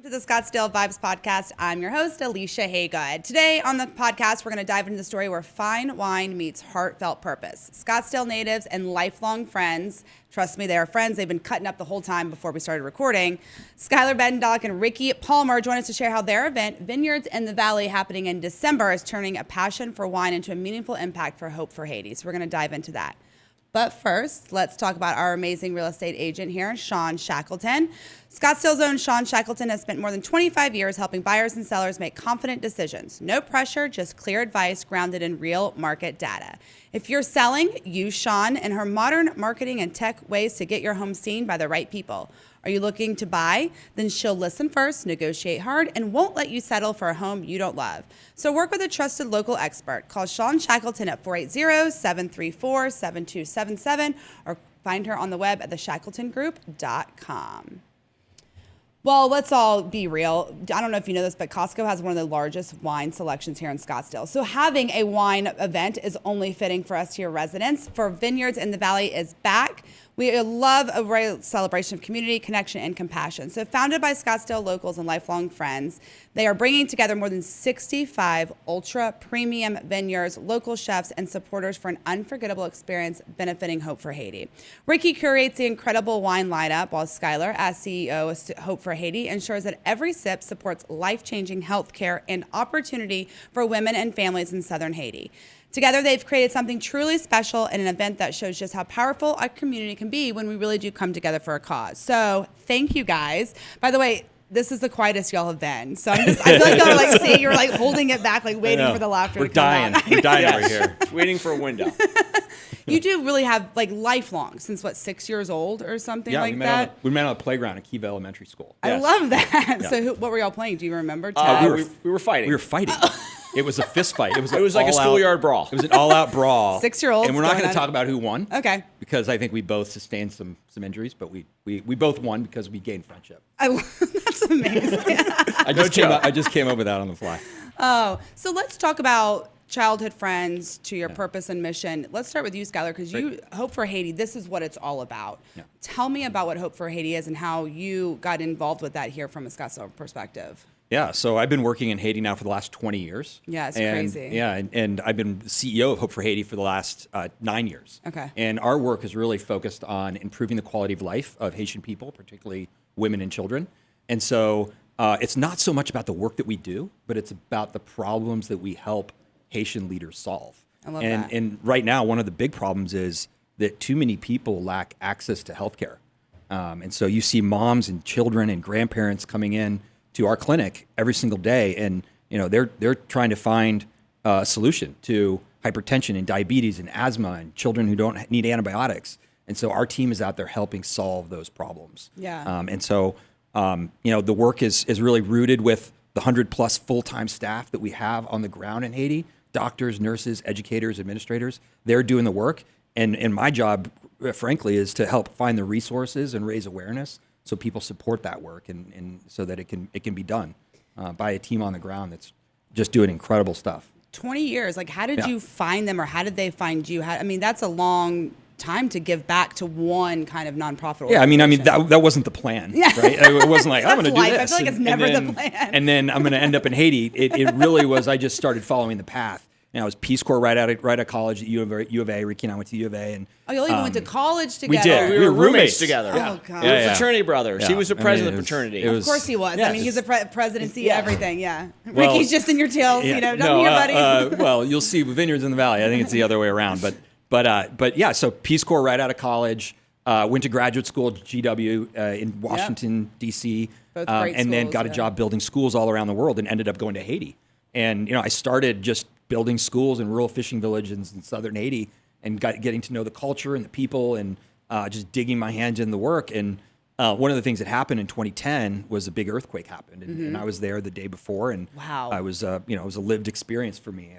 To the Scottsdale Vibes podcast. I'm your host, Alicia Haygood. Today on the podcast, we're going to dive into the story where fine wine meets heartfelt purpose. Scottsdale natives and lifelong friends, trust me, they are friends. They've been cutting up the whole time before we started recording. Skyler Badenoch and Ricky Palmer join us to share how their event, Vineyards in the Valley, happening in December, is turning a passion for wine into a meaningful impact for Hope for Haiti. So we're going to dive into that. But first, let's talk about our amazing real estate agent here, Sean Shackleton. Scottsdale's own Sean Shackleton has spent more than 25 years helping buyers and sellers make confident decisions. No pressure, just clear advice grounded in real market data. If you're selling, use Sean and her modern marketing and tech ways to get your home seen by the right people. Are you looking to buy? Then she'll listen first, negotiate hard, and won't let you settle for a home you don't love. So work with a trusted local expert. Call Sean Shackleton at 480-734-7277 or find her on the web at theshackletongroup.com. Well, let's all be real. I don't know if you know this, but Costco has one of the largest wine selections here in Scottsdale. So having a wine event is only fitting for us here residents. For Vineyards in the Valley is back. We love a real celebration of community, connection, and compassion. So founded by Scottsdale locals and lifelong friends, they are bringing together more than 65 ultra-premium vineyards, local chefs, and supporters for an unforgettable experience benefiting Hope for Haiti. Ricky curates the incredible wine lineup, while Skyler, as CEO of Hope for Haiti, ensures that every sip supports life-changing health care and opportunity for women and families in southern Haiti. Together, they've created something truly special in an event that shows just how powerful our community can be when we really do come together for a cause. So thank you, guys. By the way, this is the quietest y'all have been. So I feel like y'all are like saying you're like holding it back, like waiting for the laughter to come out. We're dying over here. Waiting for a window. You do really have like lifelong, since what, 6 years old or something like that? We met on the playground at Kiva Elementary School. I love that. Yeah. So what were y'all playing? Do you remember? We were fighting. We were fighting. It was a fist fight. It was like a schoolyard brawl. It was an all-out brawl. 6-year-olds. And we're not going to talk about who won. Okay. Because I think we both sustained some injuries, but we both won because we gained friendship. That's amazing. I just came up with that on the fly. Oh, so let's talk about childhood friends to your purpose and mission. Let's start with you, Skyler, because you Hope for Haiti, this is what it's all about. Yeah. Tell me about what Hope for Haiti is and how you got involved with that here from a Scottsdale perspective. Yeah, so I've been working in Haiti now for the last 20 years. Yeah, it's crazy. Yeah, and I've been CEO of Hope for Haiti for the last 9 years. Okay. And our work is really focused on improving the quality of life of Haitian people, particularly women and children. And so it's not so much about the work that we do, but it's about the problems that we help Haitian leaders solve. I love that. And right now, one of the big problems is that too many people lack access to healthcare. And so you see moms and children and grandparents coming in to our clinic every single day, and they're trying to find a solution to hypertension and diabetes and asthma and children who don't need antibiotics. And so our team is out there helping solve those problems. Yeah. And so the work is really rooted with the 100+ full-time staff that we have on the ground in Haiti. Doctors, nurses, educators, administrators, they're doing the work. And my job, frankly, is to help find the resources and raise awareness so people support that work and so that it can be done by a team on the ground that's just doing incredible stuff. 20 years. Like, how did you find them, or how did they find you? That's a long time to give back to one kind of nonprofit organization. Yeah, I mean that wasn't the plan, right? It wasn't like, I'm going to do this. I feel like it's never the plan. And then I'm going to end up in Haiti. It really was, I just started following the path. I was Peace Corps right out of college at U of A. Ricky and I went to U of A. And, y'all even went to college together. We did. We were roommates together. Oh, God. We were fraternity brothers. Yeah. He was the president of the fraternity. Of course he was. Yeah, I mean, he's the presidency, everything, Ricky's just in your tails, Yeah, don't be your buddy. Well, you'll see with Vineyards in the Valley. I think it's the other way around. But yeah, so Peace Corps right out of college, went to graduate school at GW in Washington, D.C., Both great and then schools, got a job building schools all around the world and ended up going to Haiti. And, I started just building schools in rural fishing villages in southern Haiti and getting to know the culture and the people and just digging my hands in the work. And one of the things that happened in 2010 was a big earthquake happened. And I was there the day before. And wow. I was, it was a lived experience for me,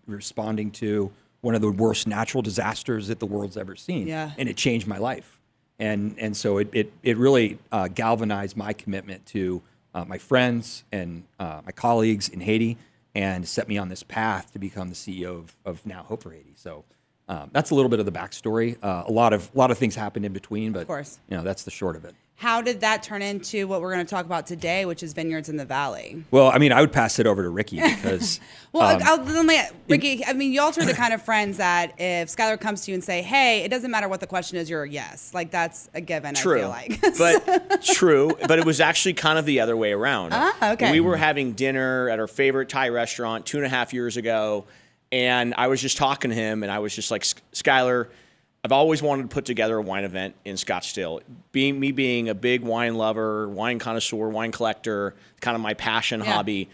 responding to one of the worst natural disasters that the world's ever seen. Yeah. And it changed my life. And so it really galvanized my commitment to my friends and my colleagues in Haiti, and set me on this path to become the CEO of now Hope for Haiti. So that's a little bit of the backstory. A lot of things happened in between, but of course. That's the short of it. How did that turn into what we're going to talk about today, which is Vineyards in the Valley? Well, I mean, I would pass it over to Ricky because. Ricky, I mean, y'all are the kind of friends that if Skyler comes to you and say, hey, it doesn't matter what the question is, you're a yes. Like, that's a given, True. I feel like. But true. But it was actually kind of the other way around. Okay. We were having dinner at our favorite Thai restaurant 2.5 years ago, and I was just talking to him, and I was just like, Skyler, I've always wanted to put together a wine event in Scottsdale. Being a big wine lover, wine connoisseur, wine collector, kind of my passion hobby,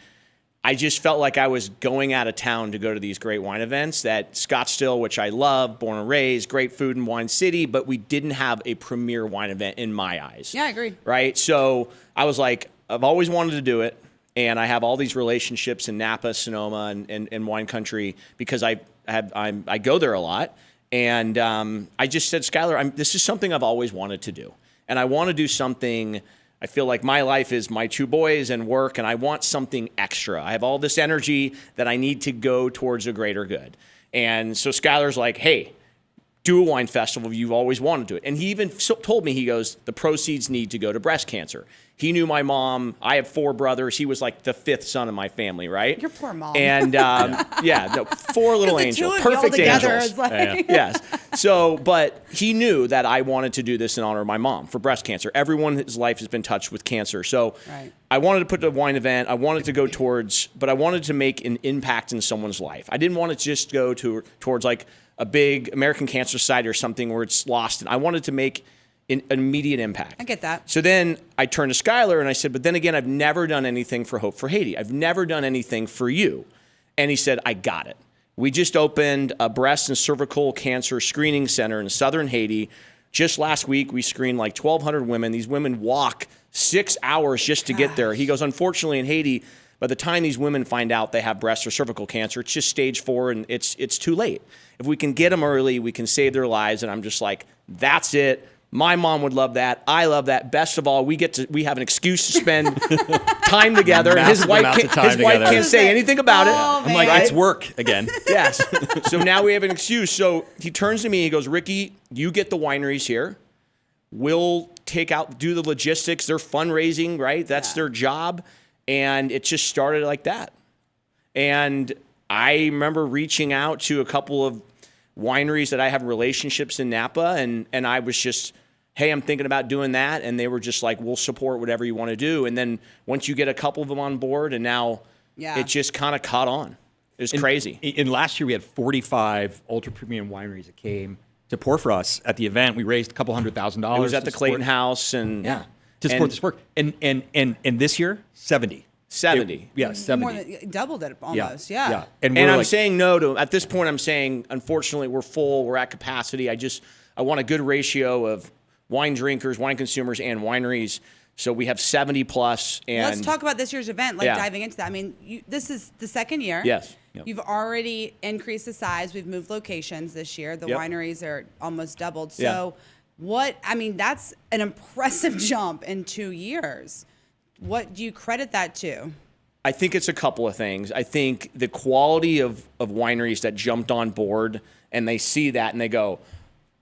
I just felt like I was going out of town to go to these great wine events. That Scottsdale, which I love, born and raised, great food and wine city, but we didn't have a premier wine event in my eyes. Yeah, I agree. Right? So I was like, I've always wanted to do it, and I have all these relationships in Napa, Sonoma, and wine country because I go there a lot. And I just said, Skyler, this is something I've always wanted to do. And I want to do something. I feel like my life is my 2 boys and work, and I want something extra. I have all this energy that I need to go towards a greater good. And so Skyler's like, hey, do a wine festival. You've always wanted to do it. And he even told me, he goes, the proceeds need to go to breast cancer. He knew my mom. I have 4 brothers. He was like the 5th son in my family, right? Your poor mom. And 4 little angels, perfect angels. Yes. So, but he knew that I wanted to do this in honor of my mom for breast cancer. Everyone in his life has been touched with cancer. So I wanted to put a wine event. I wanted to go but I wanted to make an impact in someone's life. I didn't want to just go towards like a big American Cancer Society or something where it's lost. And I wanted to make an immediate impact. I get that. So then I turned to Skyler and I said, but then again, I've never done anything for Hope for Haiti. I've never done anything for you. And he said, I got it. We just opened a breast and cervical cancer screening center in southern Haiti. Just last week, we screened like 1,200 women. These women walk 6 hours just to get there. He goes, unfortunately, in Haiti, by the time these women find out they have breast or cervical cancer, it's just stage 4 and it's too late. If we can get them early, we can save their lives. And I'm just like, that's it. My mom would love that. I love that. Best of all, we have an excuse to spend time together. And his wife can't say anything about it. I'm like, it's work again. Yes. So now we have an excuse. So he turns to me. He goes, Ricky, you get the wineries here. We'll do the logistics. They're fundraising, right? That's their job. And it just started like that. And I remember reaching out to a couple of wineries that I have relationships in Napa. And I was just, hey, I'm thinking about doing that. And they were just like, we'll support whatever you want to do. And then once you get a couple of them on board, and now it just kind of caught on. It was crazy. In last year, we had 45 ultra premium wineries that came to pour for us at the event. We raised a couple $100,000. It was at the Clayton House. And to support this work. And this year, 70. 70. 70. More than doubled it almost. Yeah. And I'm saying no to, at this point, I'm saying, unfortunately, we're full. We're at capacity. I want a good ratio of wine drinkers, wine consumers, and wineries. So we have 70 plus. And let's talk about this year's event, diving into that. I mean, this is the second year. Yes. Yep. You've already increased the size. We've moved locations this year. The wineries are almost doubled. So that's an impressive jump in 2 years. What do you credit that to? I think it's a couple of things. I think the quality of wineries that jumped on board and they see that and they go,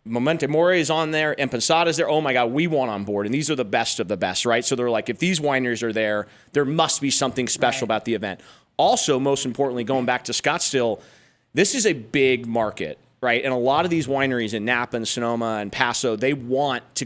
Memento Mori is on there, and Pensada's there. Oh my God, we want on board. And these are the best of the best, right? So they're like, if these wineries are there, there must be something special about the event. Also, most importantly, going back to Scottsdale, this is a big market, right? And a lot of these wineries in Napa and Sonoma and Paso, they want to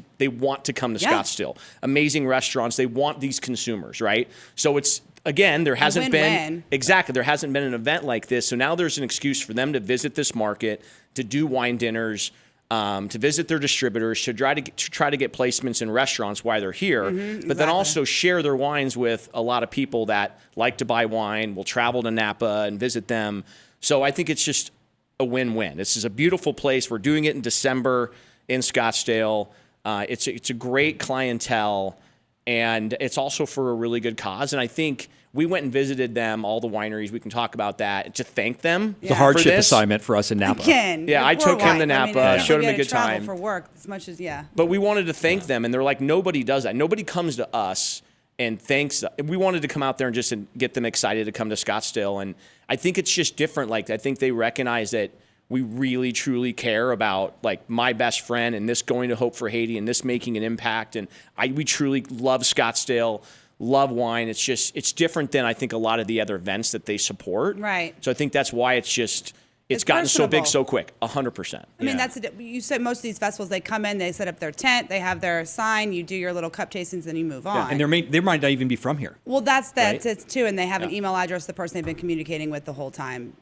come to Scottsdale. Amazing restaurants. They want these consumers, right? So it's, again, there hasn't been an event like this. So now there's an excuse for them to visit this market, to do wine dinners, to visit their distributors, to try to get placements in restaurants while they're here, but then also share their wines with a lot of people that like to buy wine, will travel to Napa and visit them. So I think it's just a win-win. This is a beautiful place. We're doing it in December in Scottsdale. It's a great clientele, and it's also for a really good cause. And I think we went and visited them, all the wineries. We can talk about that, to thank them. It's a hardship assignment for us in Napa. Again, I took him to Napa, showed him a good time. For work as much as But we wanted to thank them, and they're like, nobody does that. Nobody comes to us and thanks. We wanted to come out there and just get them excited to come to Scottsdale. And I think it's just different. Like, I think they recognize that we really truly care about like my best friend and this going to Hope for Haiti and this making an impact. And we truly love Scottsdale, love wine. It's different than I think a lot of the other events that they support. Right. So I think that's why it's gotten so big so quick. 100%. I mean, you said most of these festivals, they come in, they set up their tent, they have their sign, you do your little cup tastings, and you move on. And they might not even be from here. Well, that's right? it too, and they have an email address, the person they've been communicating with the whole time.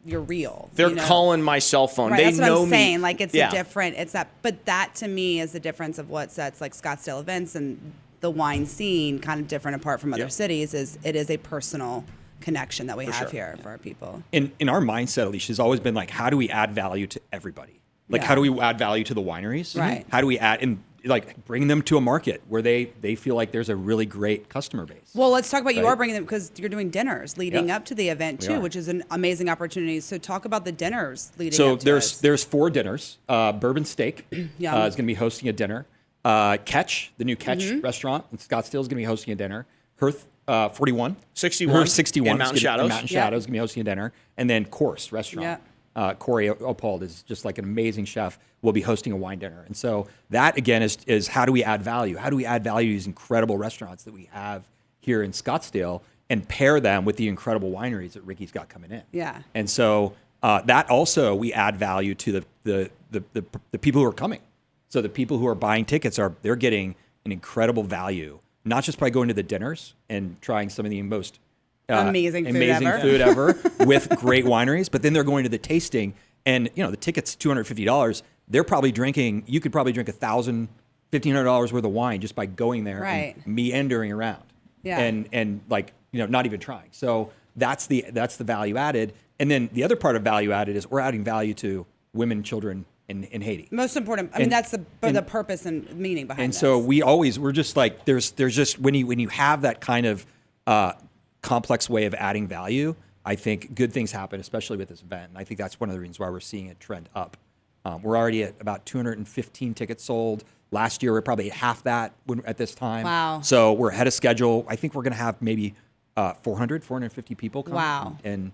You're real. They're calling my cell phone. Right, They that's what know I'm me. saying. Like it's a different. It's that. But that to me is the difference of what sets like Scottsdale events and the wine scene kind of different apart from other cities. Is it is a personal connection that we have here for our people. In our mindset, Alicia, has always been like, how do we add value to everybody? Like, how do we add value to the wineries? Right. How do we add and like bring them to a market where they feel like there's a really great customer base? Well, let's talk about you are bringing them because you're doing dinners leading up to the event too, are. which is an amazing opportunity. So talk about the dinners leading up to there's 4 dinners. Bourbon Steak is Yum. going to be hosting a dinner. Catch, the new Catch restaurant in Scottsdale, is going to be hosting a dinner. Hearth 41. 61. Hearth 61. And Mountain Shadows. Mountain Shadows is going to be hosting a dinner. And then Course Restaurant. Corey Opold is just like an amazing chef, will be hosting a wine dinner. And so that, again, is how do we add value? How do we add value to these incredible restaurants that we have here in Scottsdale and pair them with the incredible wineries that Ricky's got coming in? Yeah. And so that also, we add value to the people who are coming. So the people who are buying tickets they're getting an incredible value, not just by going to the dinners and trying some of the most amazing food ever with great wineries, but then they're going to the tasting, and the ticket's $250. They're probably drinking. You could probably drink $1,000, $1,500 worth of wine just by going there and meandering around, and like not even trying. So that's the value added, and then the other part of value added is we're adding value to women, children in Haiti. Most important. I mean, that's the purpose and meaning behind it. And so we're just like there's just when you have that kind of complex way of adding value, I think good things happen, especially with this event. And I think that's one of the reasons why we're seeing it trend up. We're already at about 215 tickets sold. Last year, we're probably half that at this time. Wow. So we're ahead of schedule. I think we're going to have maybe 450 people come. Wow. And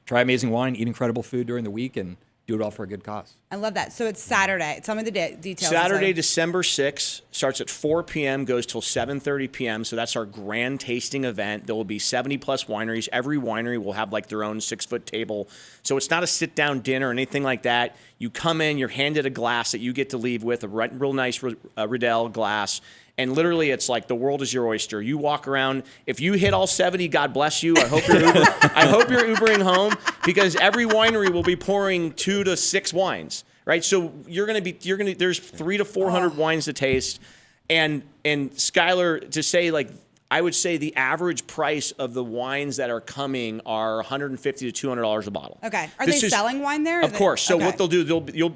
try amazing wine, eat incredible food during the week, and do it all for a good cause. I love that. So it's Saturday. Tell me the details. Saturday, December 6th, starts at 4 p.m., goes till 7:30 p.m. So that's our grand tasting event. There will be 70-plus wineries. Every winery will have like their own 6-foot table. So it's not a sit-down dinner or anything like that. You come in, you're handed a glass that you get to leave with, a real nice Riedel glass. And literally, it's like the world is your oyster. You walk around. If you hit all 70, God bless you. I hope you're Ubering home, because every winery will be pouring 2 to 6 wines, right? So there's 300 to 400 wines to taste, and Skyler, to say like, I would say the average price of the wines that are coming are $150 to $200 a bottle. Okay. Are they selling wine there? Of course. So what they'll do,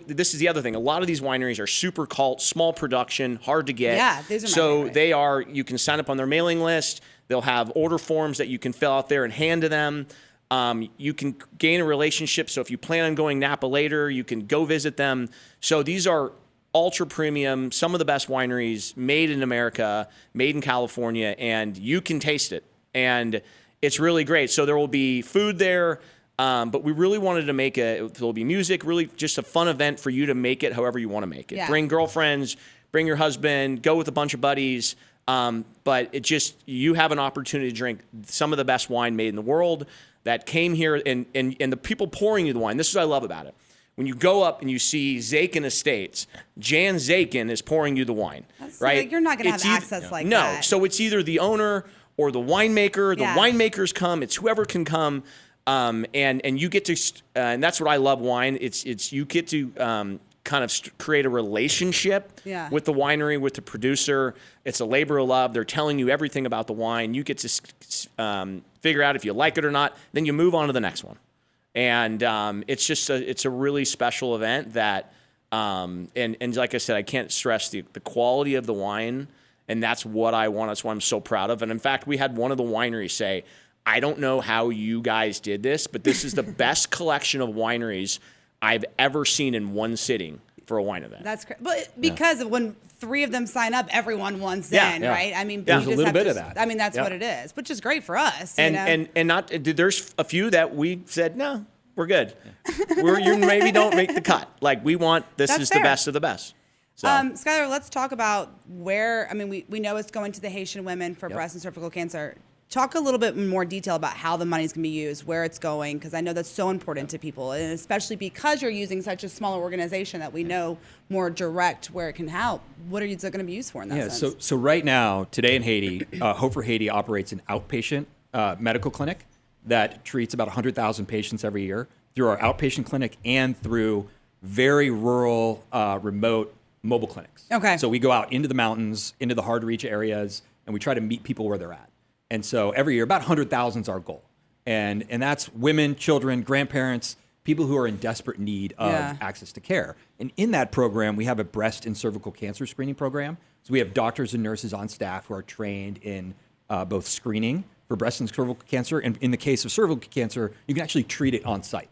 this is the other thing. A lot of these wineries are super cult, small production, hard to get. Yeah, these are my favorite. You can sign up on their mailing list. They'll have order forms that you can fill out there and hand to them. You can gain a relationship. So if you plan on going Napa later, you can go visit them. So these are ultra premium, some of the best wineries, made in America, made in California, and you can taste it. And it's really great. So there will be food there, but we really wanted to make there'll be music, really just a fun event for you to make it however you want to make it. Yeah. Bring girlfriends, bring your husband, go with a bunch of buddies. But you have an opportunity to drink some of the best wine made in the world that came here, and the people pouring you the wine. This is what I love about it. When you go up and you see Zakin Estates, Jan Zakin is pouring you the wine, right? Like, you're not going to have access like that. No, so it's either the owner or the winemaker. The winemakers come. It's whoever can come, and you get to, and that's what I love. Wine. It's you get to kind of create a relationship with the winery, with the producer. It's a labor of love. They're telling you everything about the wine. You get to figure out if you like it or not. Then you move on to the next one. And it's a really special event that, and like I said, I can't stress the quality of the wine, and that's what I want. That's what I'm so proud of. And in fact, we had one of the wineries say, I don't know how you guys did this, but this is the best collection of wineries I've ever seen in one sitting for a wine event. That's crazy. But because of when 3 of them sign up, everyone wants in, right? I mean, there's a little bit of that. I mean, that's what it is, which is great for us. And not there's a few that we said, no, we're good. You maybe don't make the cut. Like we want, this That's is fair. the best of the best. So. Skyler, let's talk about where, I mean, we know it's going to the Haitian women for Yep. breast and cervical cancer. Talk a little bit in more detail about how the money's going to be used, where it's going, because I know that's so important to people, and especially because you're using such a smaller organization that we know more direct where it can help. What are you going to be used for in that sense? So right now, today in Haiti, Hope for Haiti operates an outpatient medical clinic that treats about 100,000 patients every year through our outpatient clinic and through very rural, remote mobile clinics. Okay. So we go out into the mountains, into the hard to reach areas, and we try to meet people where they're at. And so every year, about 100,000 is our goal. And that's women, children, grandparents, people who are in desperate need of access to care. And in that program, we have a breast and cervical cancer screening program. So we have doctors and nurses on staff who are trained in both screening for breast and cervical cancer. And in the case of cervical cancer, you can actually treat it on site.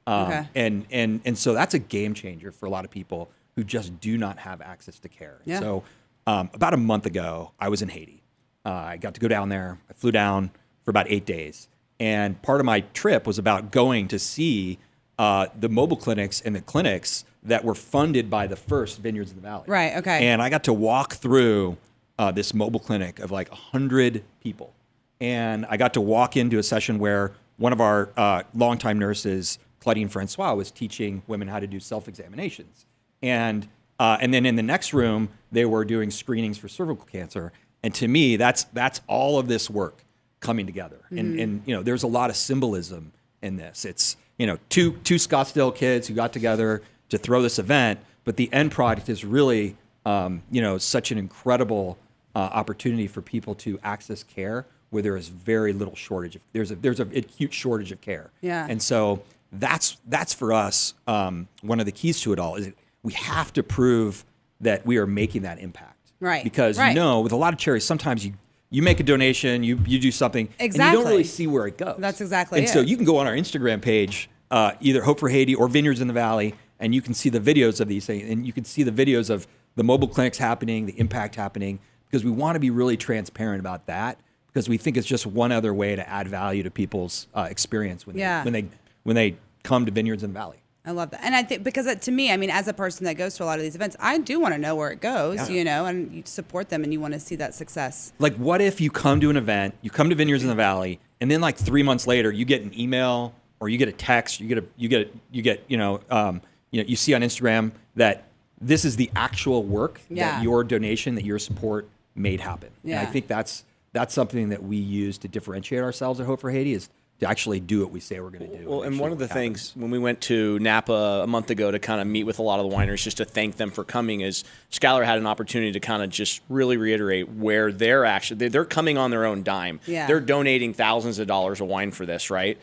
And so that's a game changer for a lot of people who just do not have access to care. Yeah. So about a month ago, I was in Haiti. I got to go down there. I flew down for about 8 days. And part of my trip was about going to see the mobile clinics and the clinics that were funded by the first Vineyards in the Valley. Right, okay. And I got to walk through this mobile clinic of like 100 people. And I got to walk into a session where one of our longtime nurses, Claudine Francois, was teaching women how to do self-examinations. And then in the next room, they were doing screenings for cervical cancer. And to me, that's all of this work coming together. And you know, there's a lot of symbolism in this. It's, you know, two Scottsdale kids who got together to throw this event, but the end product is really, you know, such an incredible opportunity for people to access care where there is very little shortage of, there's a acute shortage of care. Yeah. And so that's for us, one of the keys to it all is we have to prove that we are making that impact. Right. Because right. you know, with a lot of charities, sometimes you make a donation, you do something, exactly. and you don't really see where it goes. That's exactly and it. so you can go on our Instagram page, either Hope for Haiti or Vineyards in the Valley, and you can see the videos of these things, and you can see the videos of the mobile clinics happening, the impact happening, because we want to be really transparent about that, because we think it's just one other way to add value to people's experience when they come to Vineyards in the Valley. I love that. And I think because to me, I mean, as a person that goes to a lot of these events, I do want to know where it goes, you know, and you support them and you want to see that success. Like, what if you come to an event, you come to Vineyards in the Valley, and then like 3 months later, you get an email or you get a text, you get you know, you see on Instagram that this is the actual work that your donation, that your support made happen. Yeah. And I think that's something that we use to differentiate ourselves at Hope for Haiti, is to actually do what we say we're going to do. Well, and one of the things when we went to Napa a month ago to kind of meet with a lot of the wineries just to thank them for coming, is Skyler had an opportunity to kind of just really reiterate where they're coming on their own dime. Yeah. They're donating thousands of dollars of wine for this, right?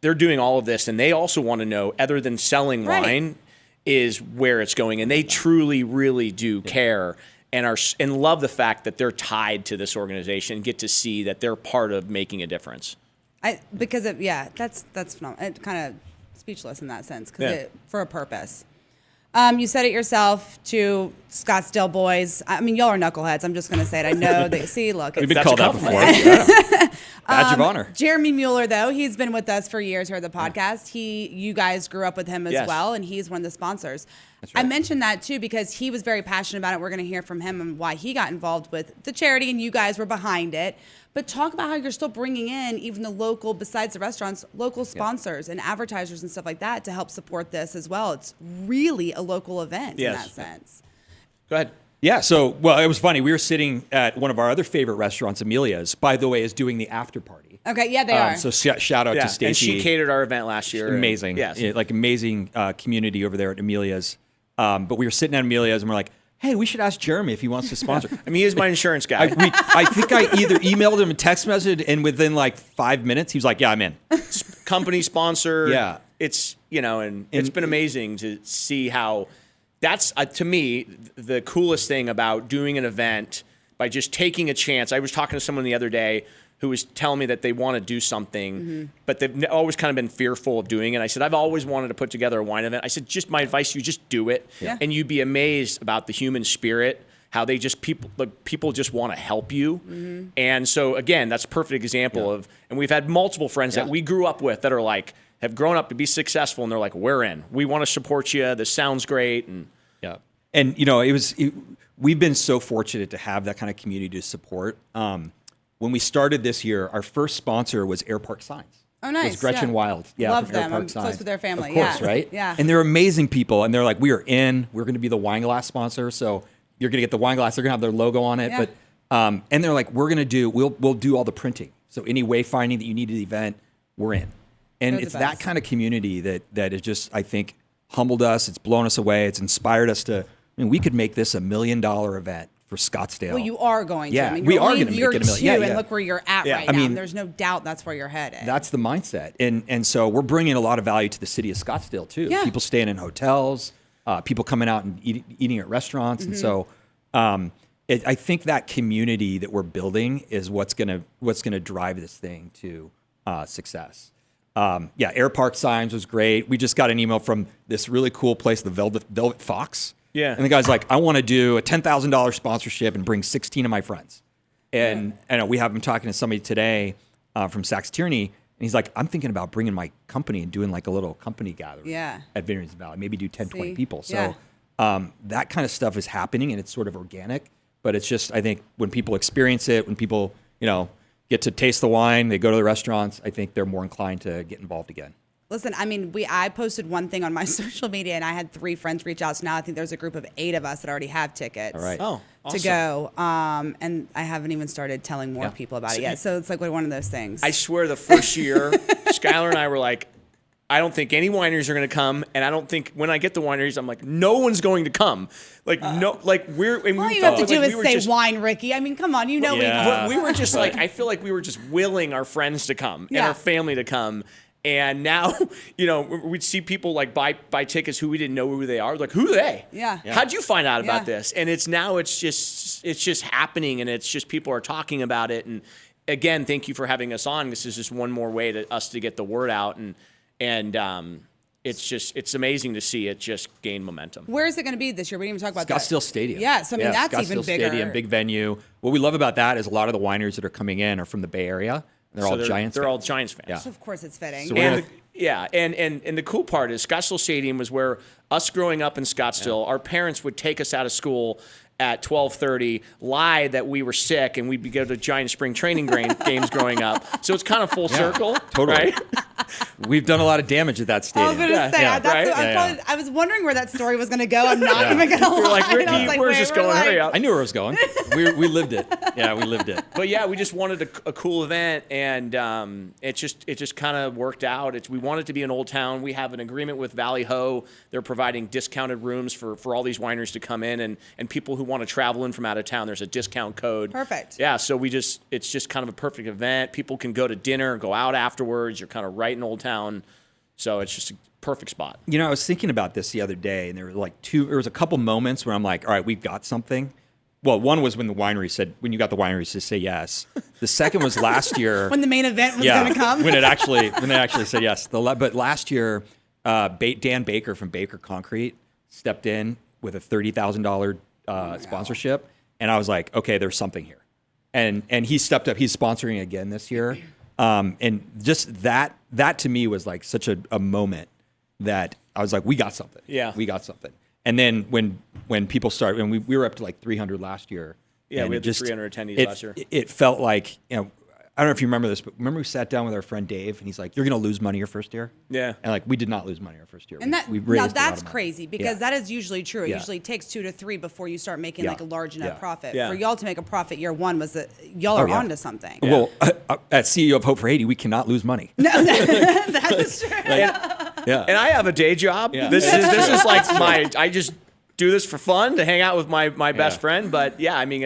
They're doing all of this, and they also want to know, other than selling wine, is where it's going, and they truly, really do care. And love the fact that they're tied to this organization and get to see that they're part of making a difference. That's phenomenal. It kind of speechless in that sense, for a purpose. You said it yourself to Scottsdale boys. I mean, y'all are knuckleheads. I'm just going to say it. I know that. See, look, we've been called that before. Badge of honor. Jeremy Mueller, though, he's been with us for years here at the podcast. You guys grew up with him as well, and he's one of the sponsors. That's right. I mentioned that too because he was very passionate about it. We're going to hear from him and why he got involved with the charity, and you guys were behind it. But talk about how you're still bringing in even the local, besides the restaurants, local sponsors and advertisers and stuff like that to help support this as well. It's really a local event in that sense. Go ahead. Yeah, so, well, it was funny. We were sitting at one of our other favorite restaurants, Amelia's, by the way, is doing the after party. Okay, yeah, they are. So shout out to Stacey. And she catered our event last year. Amazing. Yes. Like amazing community over there at Amelia's. But we were sitting at Amelia's and we're like, hey, we should ask Jeremy if he wants to sponsor. I mean, he is my insurance guy. I think I either emailed him a text message, and within like 5 minutes, he was like, yeah, I'm in. Company sponsor. Yeah. It's, you know, and it's been amazing to see how that's, to me, the coolest thing about doing an event by just taking a chance. I was talking to someone the other day who was telling me that they want to do something, but they've always kind of been fearful of doing it. I said, I've always wanted to put together a wine event. I said, just my advice to you, just do it. Yeah. And you'd be amazed about the human spirit, how they just, people just want to help you. And so, again, that's a perfect example of, and we've had multiple friends that we grew up with that are like, have grown up to be successful, and they're like, we're in. We want to support you. This sounds great. And yeah. And, we've been so fortunate to have that kind of community to support. When we started this year, our first sponsor was Air Park Signs. Oh, nice. It was Gretchen Wild. Yeah, Love from Air them. Park I'm Signs. close with their family. Of course, yeah. right? Yeah. And they're amazing people. And they're like, we are in. We're going to be the wine glass sponsor. So you're going to get the wine glass. They're going to have their logo on it. Yeah. But and they're like, we'll do all the printing. So any wayfinding that you need at the event, we're in. And They're it's the that best. kind of community that is just, I think, humbled us. It's blown us away. It's inspired us to. We could make this $1 million event for Scottsdale. Well, you are going to. Yeah, I mean, we you're are only going to year make it $1 million. two, Yeah, and look where you're at Yeah. right I now. mean, There's no doubt that's where you're headed. That's the mindset. And so we're bringing a lot of value to the city of Scottsdale, too. Yeah. People staying in hotels, people coming out and eating at restaurants. And so I think that community that we're building is what's gonna drive this thing to success. Air Park Signs was great. We just got an email from this really cool place, the Velvet Fox. Yeah. And the guy's like, I want to do a $10,000 sponsorship and bring 16 of my friends. And we have been talking to somebody today from Saks Tierney, and he's like, I'm thinking about bringing my company and doing like a little company gathering at Vineyards Valley, maybe do 10, 20 people. So that kind of stuff is happening, and it's sort of organic. But it's just, I think, when people experience it, when people, get to taste the wine, they go to the restaurants, I think they're more inclined to get involved again. Listen, I mean, I posted one thing on my social media, and I had 3 friends reach out. So now I think there's a group of 8 of us that already have tickets. All right. Oh, awesome. To go. And I haven't even started telling more people about it yet. So it's like one of those things. I swear the first year, Skyler and I were like, I don't think any wineries are going to come, and I don't think when I get the wineries, I'm like, no one's going to come. Like no, like we're. And all we you felt have to do like is we were say just, wine, Ricky. I mean, come on, you know Yeah. we were just like, I feel like we were just willing our friends to come and Yeah. our family to come. And now, we'd see people like buy tickets who we didn't know who they are. Like, who are they? Yeah. How'd you find out about Yeah. this? And it's just happening, and it's just people are talking about it. And again, thank you for having us on. This is just one more way to us to get the word out, and it's amazing to see it just gain momentum. Where is it going to be this year? We didn't even talk about that. Scottsdale Stadium. Yeah, so I mean, that's Scottsdale even bigger. Stadium, big venue. What we love about that is a lot of the wineries that are coming in are from the Bay Area. They're all Giants They're fans. all Giants fans. Yeah. So of course it's fitting. So And and the cool part is Scottsdale Stadium was where us growing up in Scottsdale, our parents would take us out of school at 12:30, lie that we were sick, and we'd go to Giant spring training games growing up. So it's kind of full circle, totally. right? We've done a lot of damage at that I was stadium. going to say, yeah, that's right? what Yeah. I was wondering where that story was going to go. I'm not even going to lie. We're like, Ricky, I was like, where's wait, this we're going? like- Hurry up. I knew where it was going. We lived it. Yeah, we lived it. But yeah, we just wanted a cool event, and it just kind of worked out. We wanted to be an old town. We have an agreement with Valley Ho. They're providing discounted rooms for all these wineries to come in, and people who want to travel in from out of town. There's a discount code. Perfect. Yeah, so it's just kind of a perfect event. People can go to dinner, go out afterwards. You're kind of right in Old Town, so it's just a perfect spot. I was thinking about this the other day, and there was a couple moments where I'm like, all right, we've got something. Well, one was when you got the wineries to say yes. The second was last year. When the main event was going to come. when they actually said yes. But last year, Dan Baker from Baker Concrete stepped in with a $30,000 sponsorship, and I was like, okay, there's something here. And he stepped up. He's sponsoring again this year. And just that to me was like such a moment that I was like, we got something. Yeah. We got something. And then when people started, and we were up to like 300 last year. Yeah, and we had just, 300 attendees last year. It felt like, I don't know if you remember this, but remember we sat down with our friend Dave, and he's like, "You're going to lose money your first year." Yeah. And like we did not lose money our first year. And we now raised a lot that's of money. crazy because Yeah. that is usually true. It Yeah. usually takes 2 to 3 before you start making Yeah. like a large enough Yeah. profit. Yeah. For y'all to make a profit year 1 was that y'all are yeah. onto something. Well, at CEO of Hope for Haiti, we cannot lose money. That is true. Yeah. And I have a day job. Yeah. This is like I just do this for fun to hang out with my best friend. But yeah, I mean,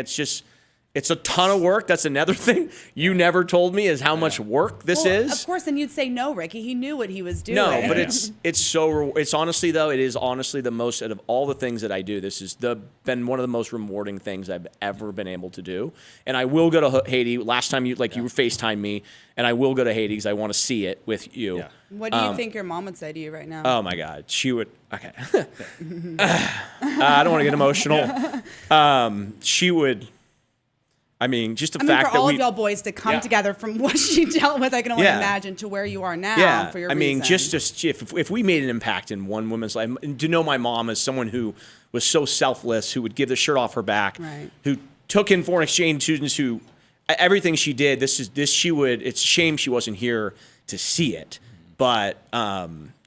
it's a ton of work. That's another thing you never told me is how much work this Well, is. Of course, and you'd say no, Ricky. He knew what he was doing. No, but it's honestly though, it is honestly the most out of all the things that I do. This has been one of the most rewarding things I've ever been able to do. And I will go to Haiti. Last time you FaceTime me, and I will go to Haiti because I want to see it with you. Yeah. What do you think your mom would say to you right now? Oh my God, she would. Okay, I don't want to get emotional. She would. I mean, just the I mean, fact for that all we of y'all boys to come Yeah. together from what she dealt with, I can only imagine to where you are now for your I mean, reason. just if we made an impact in one woman's life, and to know my mom as someone who was so selfless, who would give the shirt off her back, Right. who took in foreign exchange students, who everything she did, it's a shame she wasn't here to see it. But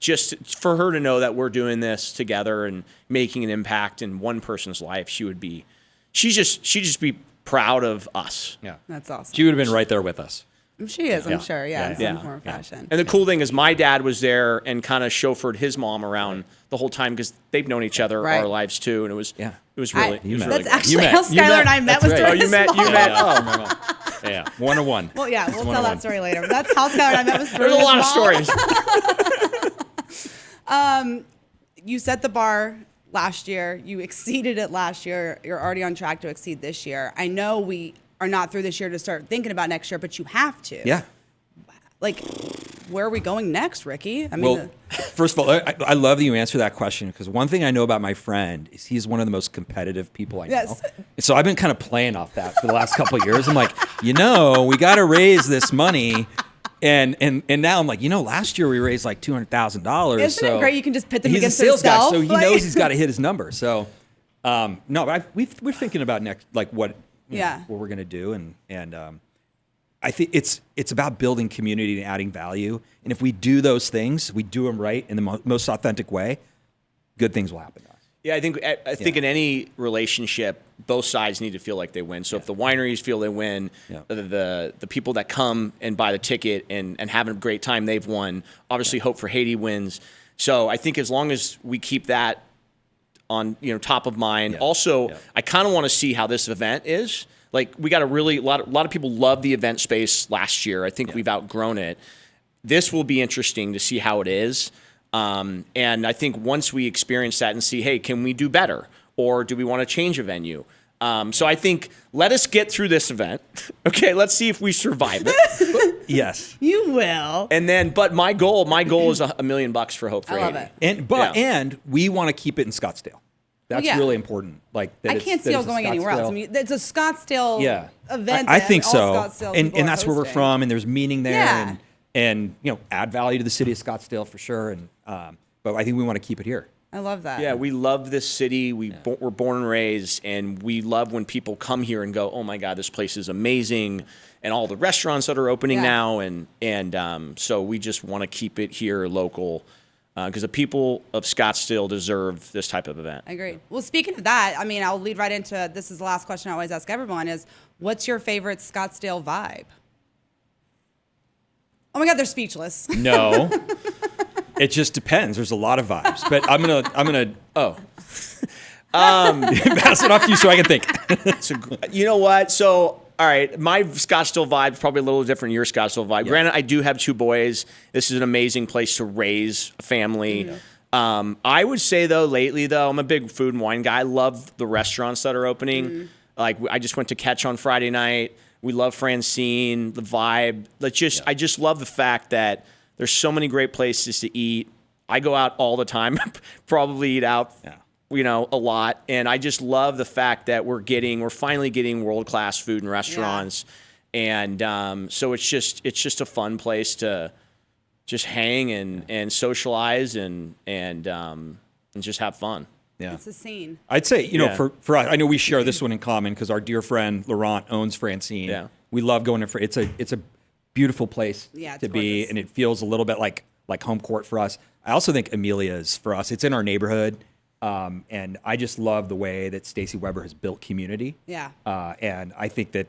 just for her to know that we're doing this together and making an impact in one person's life, she'd just be proud of us. Yeah. That's awesome. She would have been right there with us. She is, I'm sure, Yeah. in some form or fashion. And the cool thing is my dad was there and kind of chauffeured his mom around the whole time because they've known each other our lives too. And it was really, it was really That's good. actually how Skylar and I met was through Oh, you his met, mom. you met. Yeah. 101. Well, yeah, It's we'll 101. tell that story later. But that's how Skylar and I met was through There's a his lot of mom. stories. You set the bar last year. You exceeded it last year. You're already on track to exceed this year. I know we are not through this year to start thinking about next year, but you have to. Yeah. Like, where are we going next, Ricky? I mean, Well, first of all, I love that you answer that question because one thing I know about my friend is he's one of the most competitive people I know. Yes. So I've been kind of playing off that for the last couple of years. I'm like, we got to raise this money. And now I'm like, last year we raised like $200,000. Isn't it great? You can just pit them he's against a sales himself. guy, so he Like- knows he's got to hit his number. So, no, but we're thinking about next, like what we're gonna do, and I think it's about building community and adding value. And if we do those things, we do them right in the most authentic way, good things will happen to us. Yeah, I think in any relationship, both sides need to feel like they win. So if the wineries feel they win, the people that come and buy the ticket and having a great time, they've won. Obviously, Hope for Haiti wins. So I think as long as we keep that on top of mind. Also, I kind of want to see how this event is. Like we got a lot of people love the event space last year. I think we've outgrown it. This will be interesting to see how it is. And I think once we experience that and see, hey, can we do better? Or do we want to change a venue? So I think let us get through this event. Okay, let's see if we survive it. Yes. You will. And then, but my goal is $1 million for Hope for I love Haiti. it. And we want to keep it in Scottsdale. That's really important. Like that I can't see y'all going anywhere else. I mean, it's a Scottsdale event. I think all so. Scottsdale And people are that's where we're hosting. from, and there's meaning there, Yeah. and add value to the city of Scottsdale for sure. And but I think we want to keep it here. I love that. Yeah, we love this city. We're born and raised, and we love when people come here and go, "Oh my God, this place is amazing!" And all the restaurants that are opening now, and so we just want to keep it here local because the people of Scottsdale deserve this type of event. I agree. Well, speaking of that, I mean, I'll lead right into this. Is the last question I always ask everyone: is what's your favorite Scottsdale vibe? Oh my God, they're speechless. No, it just depends. There's a lot of vibes, but I'm gonna pass it off to you so I can think. So, you know what? So, all right, my Scottsdale vibe is probably a little different than your Scottsdale vibe. Granted, I do have 2 boys. This is an amazing place to raise a family. I would say, though, lately, though, I'm a big food and wine guy. I love the restaurants that are opening. Like, I just went to Catch on Friday night. We love Francine, the vibe. I just love the fact that there's so many great places to eat. I go out all the time, probably eat out. A lot. And I just love the fact that we're finally getting world-class food and restaurants. And so it's just a fun place to just hang and socialize and just have fun. Yeah. It's a scene. I'd say, for us, I know we share this one in common because our dear friend Laurent owns Francine. Yeah. We love going to it's a beautiful place it's to be, gorgeous. and it feels a little bit like home court for us. I also think Amelia's for us. It's in our neighborhood. And I just love the way that Stacy Weber has built community. Yeah. And I think that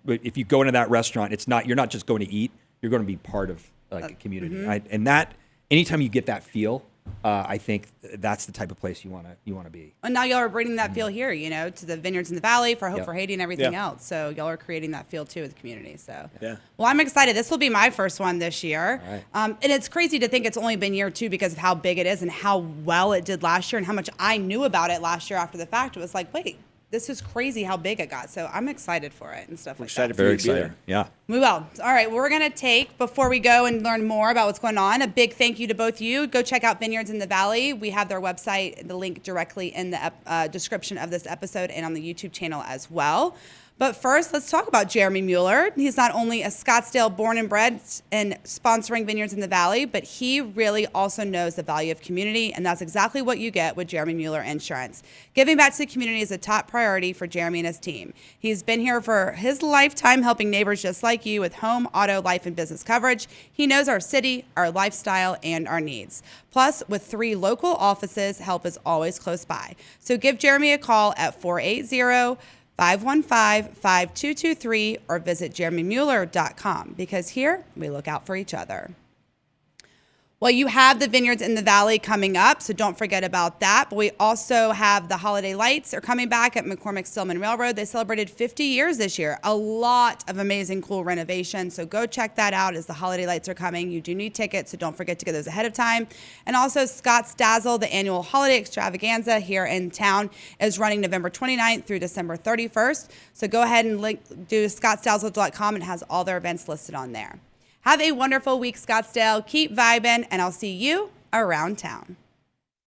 if you go into that restaurant, you're not just going to eat, you're going to be part of a community. And that anytime you get that feel, I think that's the type of place you want to be. And now y'all are bringing that feel here, to the Vineyards in the Valley for Hope for Haiti and everything Yeah. else. So y'all are creating that feel too with the community. So Well, I'm excited. This will be my first one this year. All right. And it's crazy to think it's only been year 2 because of how big it is and how well it did last year and how much I knew about it last year after the fact. It was like, wait, this is crazy how big it got. So I'm excited for it and stuff like excited that. for Very you to be excited. there. Yeah. We will. All right. We're going to take, before we go and learn more about what's going on, a big thank you to both you. Go check out Vineyards in the Valley. We have their website, the link directly in the description of this episode and on the YouTube channel as well. But first, let's talk about Jeremy Mueller. He's not only a Scottsdale born and bred and sponsoring Vineyards in the Valley, but he really also knows the value of community, and that's exactly what you get with Jeremy Mueller Insurance. Giving back to the community is a top priority for Jeremy and his team. He's been here for his lifetime helping neighbors just like you with home, auto, life, and business coverage. He knows our city, our lifestyle, and our needs. Plus, with 3 local offices, help is always close by. So give Jeremy a call at 480-515-5223 or visit jeremymueller.com, because here we look out for each other. Well, you have the Vineyards in the Valley coming up, so don't forget about that. But we also have the holiday lights are coming back at McCormick-Stillman Railroad. They celebrated 50 years this year. A lot of amazing, cool renovations. So go check that out as the holiday lights are coming. You do need tickets, so don't forget to get those ahead of time. And also Scottsdazzle, the Annual Holiday Extravaganza here in town, is running November 29th through December 31st. So go ahead and do Scottsdazzle.com. It has all their events listed on there. Have a wonderful week, Scottsdale. Keep vibing, and I'll see you around town.